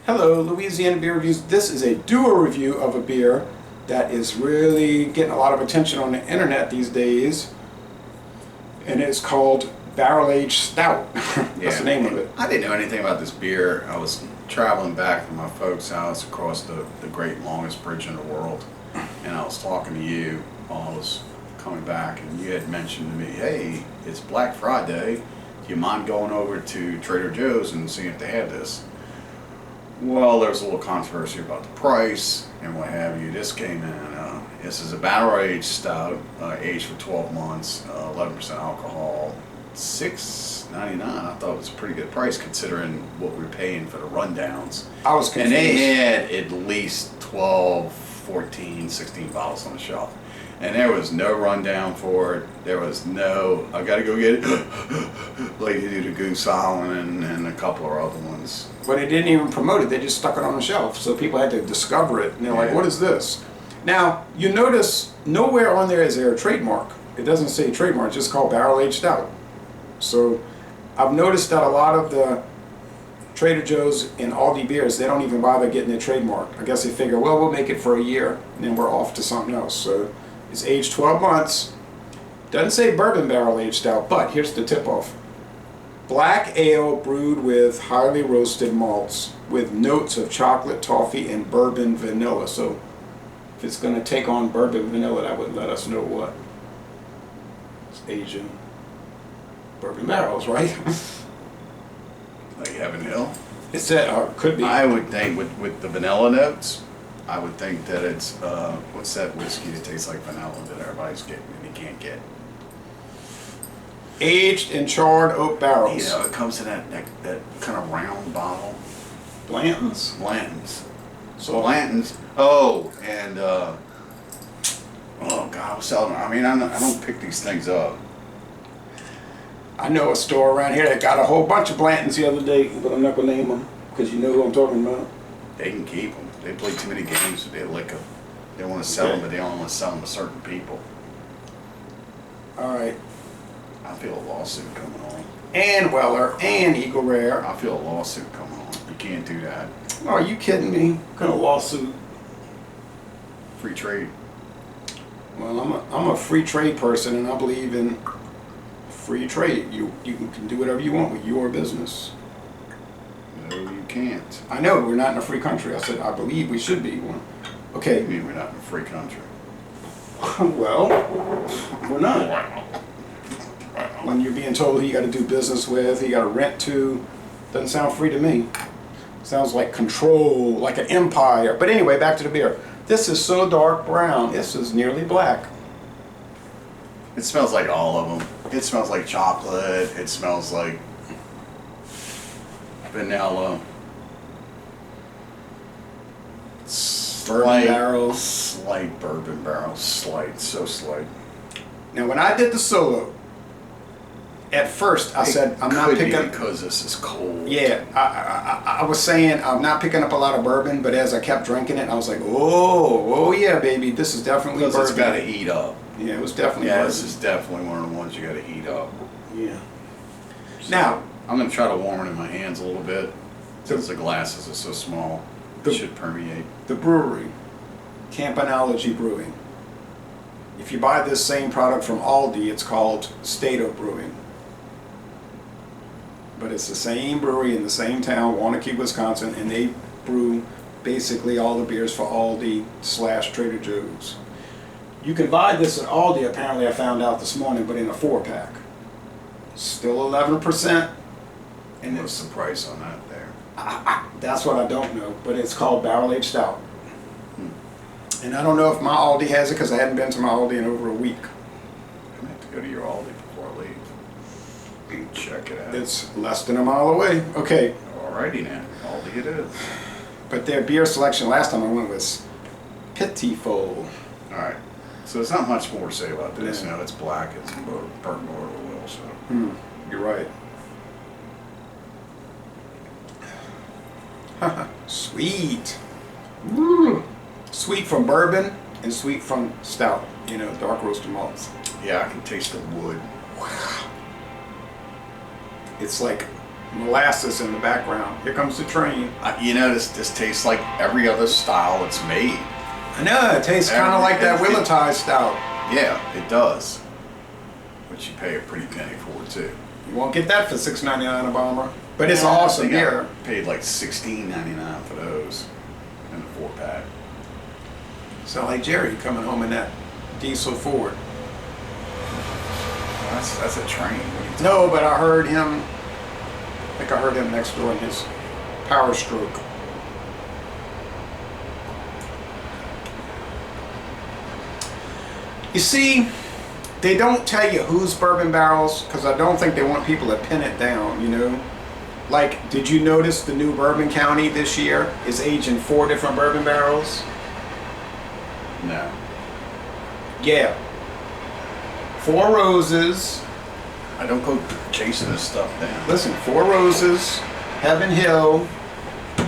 Hello, Louisiana Beer Reviews. This is a duo review of a beer that is really getting a lot of attention on the internet these days. And it's called Barrel Aged Stout. That's the name of it. I didn't know anything about this beer. I was traveling back from my folks' house across the great longest bridge in the world. And I was talking to you while I was coming back, and you had mentioned to me, hey, it's Black Friday. Do you mind going over to Trader Joe's and seeing if they have this? Well, there was a little controversy about the price and what have you. This came in, this is a barrel-aged stout, aged for 12 months, 11% alcohol, $6.99. I thought it was a pretty good price considering what we were paying for the rundowns. I was confused. And they had at least 12, 14, 16 bottles on the shelf. And there was no rundown for it. There was no, I gotta go get it, like you do the Goose Island and a couple of other ones. But they didn't even promote it. They just stuck it on the shelf. So people had to discover it. And they're like, what is this? Now, you notice nowhere on there is there a trademark. It doesn't say trademark. It's just called Barrel Aged Stout. So I've noticed that a lot of the Trader Joe's and Aldi beers, they don't even bother getting a trademark. I guess they figure, well, we'll make it for a year, and then we're off to something else. So it's aged 12 months. Doesn't say bourbon barrel aged stout, but here's the tip-off. Black ale brewed with highly roasted malts with notes of chocolate, toffee, and bourbon vanilla. So if it's going to take on bourbon vanilla, that would let us know what. It's Asian bourbon barrels, right? Like Heaven Hill? It said, could be. I would think with the vanilla notes, I would think that it's, what's that whiskey that tastes like vanilla that everybody's getting and you can't get? Aged in charred oak barrels. You know, it comes in that kind of round bottle. Blanton's? Blanton's. So Blanton's. Oh, and, oh God, I was selling, I mean, I don't pick these things up. I know a store around here that got a whole bunch of Blanton's the other day, but I'm not going to name them because you know who I'm talking about. They can keep them. They play too many games with their liquor. They want to sell them, but they only want to sell them to certain people. All right. I feel a lawsuit coming on. And Weller and Eagle Rare. I feel a lawsuit coming on. You can't do that. Oh, are you kidding me? What kind of lawsuit? Free trade. Well, I'm a free trade person, and I believe in free trade. You can do whatever you want with your business. No, you can't. I know we're not in a free country. I said I believe we should be one. Okay. You mean we're not in a free country? Well, we're not. When you're being told who you got to do business with, who you got to rent to, doesn't sound free to me. Sounds like control, like an empire. But anyway, back to the beer. This is so dark brown. This is nearly black. It smells like all of them. It smells like chocolate. It smells like vanilla. Bourbon barrels. Slight bourbon barrels. Slight. So slight. Now, when I did the solo, at first I said I'm not picking because this is cold. Yeah, I was saying I'm not picking up a lot of bourbon, but as I kept drinking it, I was like, oh yeah, baby, this is definitely because bourbon. It's got to heat up. Yeah, it was definitely bourbon. This is definitely one of the ones you got to heat up. Yeah. So now I'm gonna try to warm it in my hands a little bit since the glasses are so small. It should permeate. The brewery, Campanology Brewing. If you buy this same product from Aldi, it's called Stout Brewing. But it's the same brewery in the same town, Wanakee, Wisconsin, and they brew basically all the beers for Aldi/Trader Joe's. You can buy this at Aldi, apparently I found out this morning, but in a 4-pack. Still 11%. And what's the price on that there? That's what I don't know, but it's called Barrel Aged Stout. And I don't know if my Aldi has it because I hadn't been to my Aldi in over a week. I'm gonna have to go to your Aldi before I leave. Check it out. It's less than a mile away. Okay. Alrighty now, Aldi it is. But their beer selection last time I went was Pitiful. Alright, so there's not much more to say about this. Yeah. You know, it's black, it's burnt motor oil, so. You're right. Sweet. Sweet from bourbon and sweet from stout. You know, dark roasted malts. Yeah, I can taste the wood. It's like molasses in the background. Here comes the train. You know, this tastes like every other style it's made. I know, it tastes kind of like that Willetized Stout. Yeah, it does. But you pay a pretty penny for it too. You won't get that for $6.99 a bomber. But it's awesome beer. I paid like $16.99 for those in the 4-pack. Sound like Jerry coming home in that diesel Ford. That's a train. No, but I heard him. I think I heard him next door in his Power Stroke. You see, they don't tell you whose bourbon barrels because I don't think they want people to pin it down, you know? Like, did you notice the new Bourbon County this year is aging 4 different bourbon barrels? No. Yeah. 4 Roses. I don't go chasing this stuff down. Listen, 4 Roses, Heaven Hill,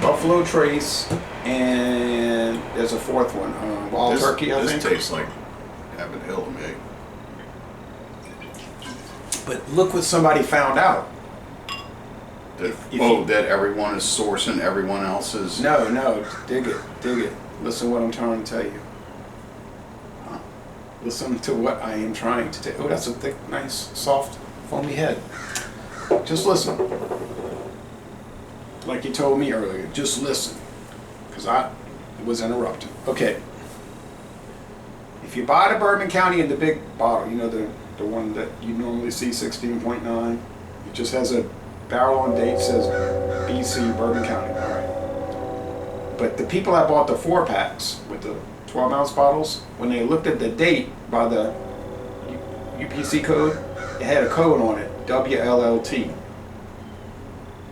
Buffalo Trace, and there's a 4th one, Wild Turkey, I think. This tastes like Heaven Hill to me. But look what somebody found out. That everyone is sourcing everyone else's. No, dig it. Listen what I'm trying to tell you. Listen to what I am trying to tell you. Oh, that's a thick, nice, soft, foamy head. Just listen. Like you told me earlier, just listen. Because I was interrupted. Okay. If you buy the Bourbon County in the big bottle, you know, the one that you normally see, 16.9, it just has a barrel on date, says BC Bourbon County. All right. But the people that bought the 4-packs with the 12-ounce bottles, when they looked at the date by the UPC code, it had a code on it, WLLT.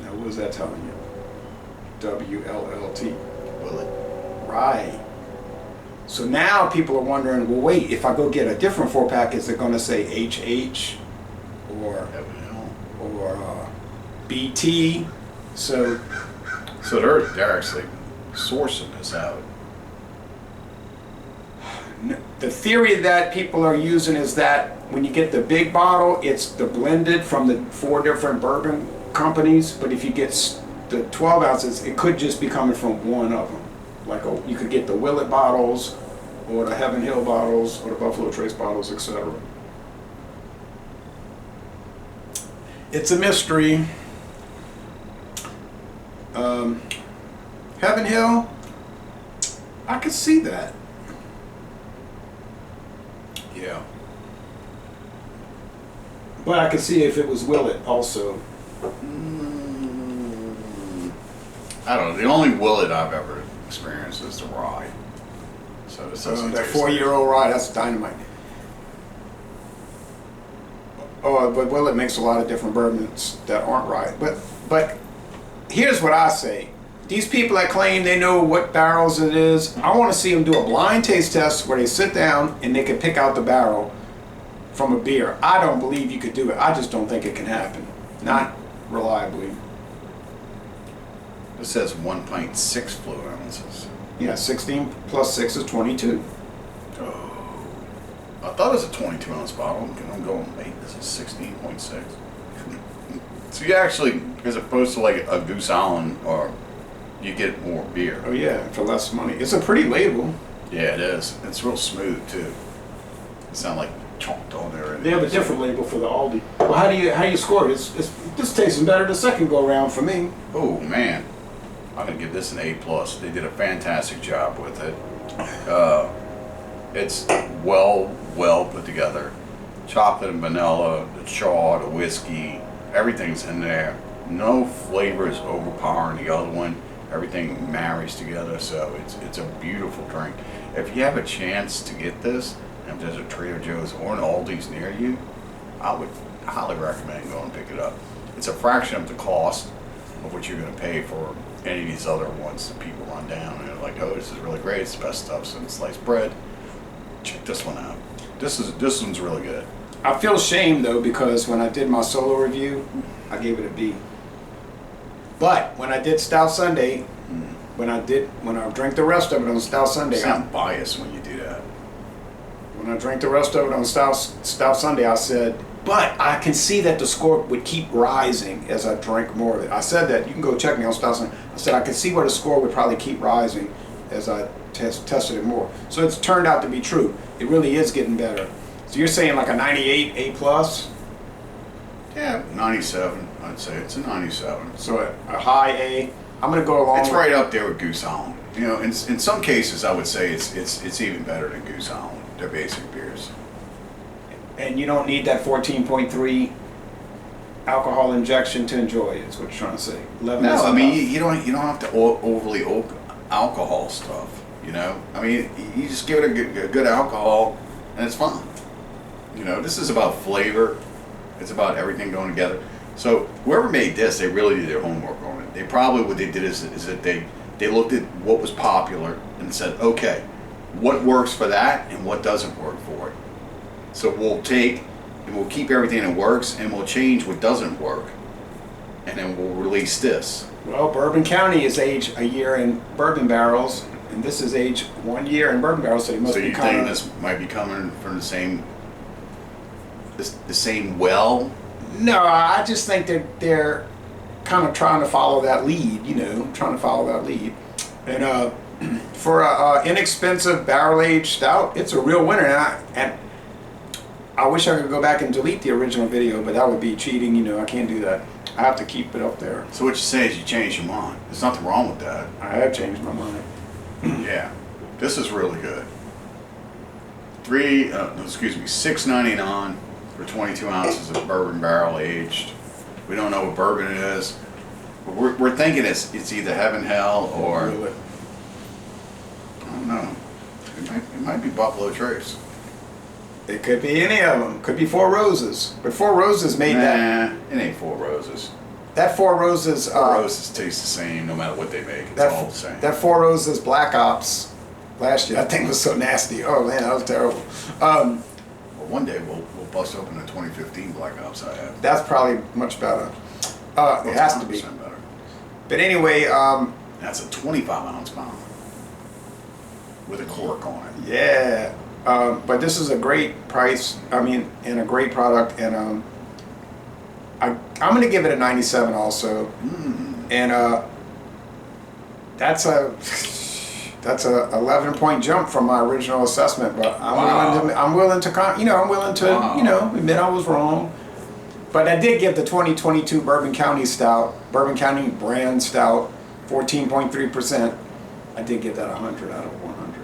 Now, what was that telling you? WLLT. Will it? Right. So now people are wondering, well, wait, if I go get a different 4-pack, is it going to say HH or BT? So they're actually sourcing this out. The theory that people are using is that when you get the big bottle, it's the blended from the 4 different bourbon companies. But if you get the 12 ounces, it could just be coming from one of them. Like you could get the Willet bottles, or the Heaven Hill bottles, or the Buffalo Trace bottles, etc. It's a mystery. Heaven Hill, I could see that. Yeah. But I could see if it was Willet also. I don't know. The only Willet I've ever experienced is the rye. So this doesn't that taste 4-year-old rye, that's dynamite. Oh, but Willet makes a lot of different bourbons that aren't rye. But here's what I say. These people that claim they know what barrels it is, I want to see them do a blind taste test where they sit down and they can pick out the barrel from a beer. I don't believe you could do it. I just don't think it can happen. Not reliably. This says 1.6 fluid ounces. Yeah, 16 plus 6 is 22. Oh. I thought it was a 22-ounce bottle. I'm going, wait, this is 16.6. So you actually, as opposed to like a Goose Island, or you get more beer. Oh yeah, for less money. It's a pretty label. Yeah, it is. It's real smooth too. It sounds like chalked on there. They have a different label for the Aldi. Well, how do you score it? This tastes better the second go around for me. Oh man, I'm gonna give this an A+. They did a fantastic job with it. It's well put together. Chocolate and vanilla, the chaw, the whiskey, everything's in there. No flavor is overpowering the other one. Everything marries together, so it's a beautiful drink. If you have a chance to get this, and if there's a Trader Joe's or an Aldi's near you, I would highly recommend going and pick it up. It's a fraction of the cost of what you're going to pay for any of these other ones that people run down and they're like, oh, this is really great. It's the best stuff since sliced bread. Check this one out. This one's really good. I feel shame though because when I did my solo review, I gave it a B. But when I did Stout Sunday, when I drank the rest of it on Stout Sunday, You sound biased when you do that. when I drank the rest of it on Stout Sunday, I said But I can see that the score would keep rising as I drank more of it. I said that. You can go check me on Stout. I said I could see where the score would probably keep rising as I tested it more. So it's turned out to be true. It really is getting better. So you're saying like a 98, A plus? Yeah, 97. I'd say it's a 97. So a high A. I'm going to go along. It's right up there with Goose Island. You know, in some cases, I would say it's even better than Goose Island. Their basic beers. And you don't need that 14.3 alcohol injection to enjoy it. Is what you're trying to say. 11 No, is I mean enough. you don't have to overly alcohol stuff. You know, I mean you just give it a good alcohol and it's fine. You know, this is about flavor. It's about everything going together. So whoever made this, they really did their homework on it. They probably what they did is that they looked at what was popular and said, okay, what works for that and what doesn't work for it. So we'll take and we'll keep everything that works and we'll change what doesn't work. And then we'll release this. Well, Bourbon County is aged a year in bourbon barrels, and this is aged 1 year in bourbon barrels, so you must So be you kind think this might be coming from the same well? No, I just think that they're kind of trying to follow that lead, And for a inexpensive barrel-aged stout, it's a real winner. And I wish I could go back and delete the original video, but that would be cheating. I can't do that. I have to keep it up there. So what you say is you changed your mind. There's nothing wrong with that. I have changed my mind. Yeah, this is really good. $6.99 for 22 ounces of bourbon barrel aged. We don't know what bourbon it is. But we're thinking it's either Heaven Hell or Really? I don't know. It might be Buffalo Trace. It could be any of them. Could be Four Roses. But Four Roses made that. Nah, it ain't Four Roses. That Four Roses. Four Roses taste the same no matter what they make. It's all the same. That Four Roses Black Ops last year, that thing was so nasty. Oh man, that was terrible. Well, one day we'll bust open a 2015 Black Ops I have. That's probably much better. It has to be. Better. But anyway, That's a 25-ounce bottle with a cork on it. yeah. But this is a great price. And a great product. And I'm going to give it a 97 also. And that's a 11-point jump from my original assessment. But I'm willing to admit I was wrong. But I did give the 2022 Bourbon County brand stout, 14.3%. I did give that 100 out of 100.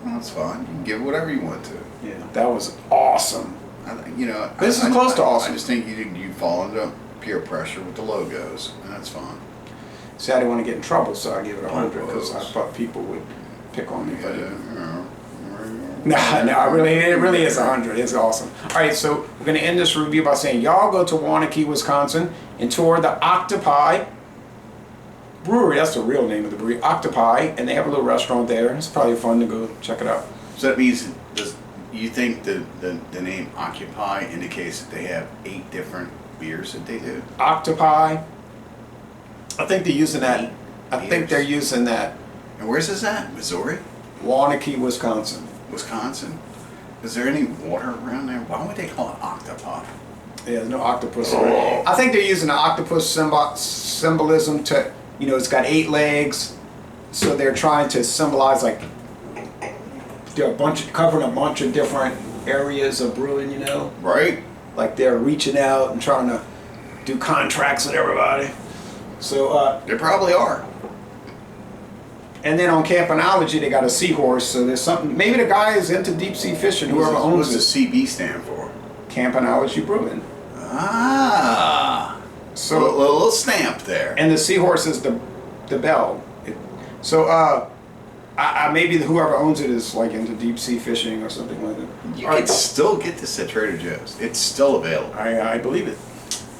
Well, that's fine. You can give it whatever you want to. Yeah, that was awesome. This is close to awesome. I just think you fall into peer pressure with the logos, and that's fine. See, I didn't want to get in trouble, so I gave it 100 because I thought people would pick on me. No, it really is 100. It's awesome. All right, so we're going to end this review by saying y'all go to Waunakee, Wisconsin, and tour the Octopi Brewery. That's the real name of the brewery, Octopi, and they have a little restaurant there. It's probably fun to go check it out. So that means, you think the name Occupy indicates that they have 8 different beers that they do? Octopi. I think they're using that. And where's this at? Missouri? Waunakee, Wisconsin. Wisconsin? Is there any water around there? Why would they call it Octopi? Yeah, there's no octopus. I think they're using the octopus symbolism to, it's got 8 legs, so they're trying to symbolize like they're covering a bunch of different areas of brewing, Right. Like they're reaching out and trying to do contracts with everybody. So they probably are. And then on Campanology, they got a seahorse. So there's something. Maybe the guy is into deep sea fishing. Whoever owns it. What's the CB stand for? Campanology Brewing. Ah. So a little stamp there. And the seahorse is the bell. Maybe whoever owns it is like into deep sea fishing or something like that. You can still get this at Trader Joe's. It's still available. I believe it.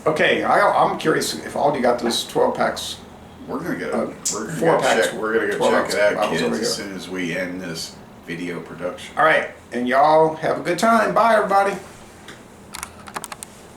Okay, I'm curious if Aldi got those 12 packs. We're gonna go check it out, kids, as soon as we end this video production. All right, and y'all have a good time. Bye, everybody.